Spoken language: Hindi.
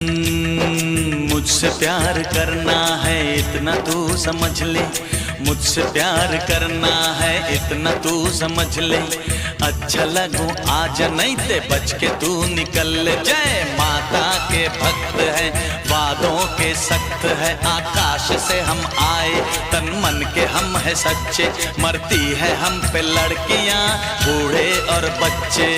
मुझसे प्यार करना है इतना तू समझ ले, मुझसे प्यार करना है इतना तू समझ ले। अच्छा लगूं आज नहीं ते बच के तू निकल ले। जय माता के भक्त है, वादों के सख्त है, आकाश से हम आए, तन मन के हम है सच्चे। मरती है हम पे लड़कियां, बूढ़े और बच्चे।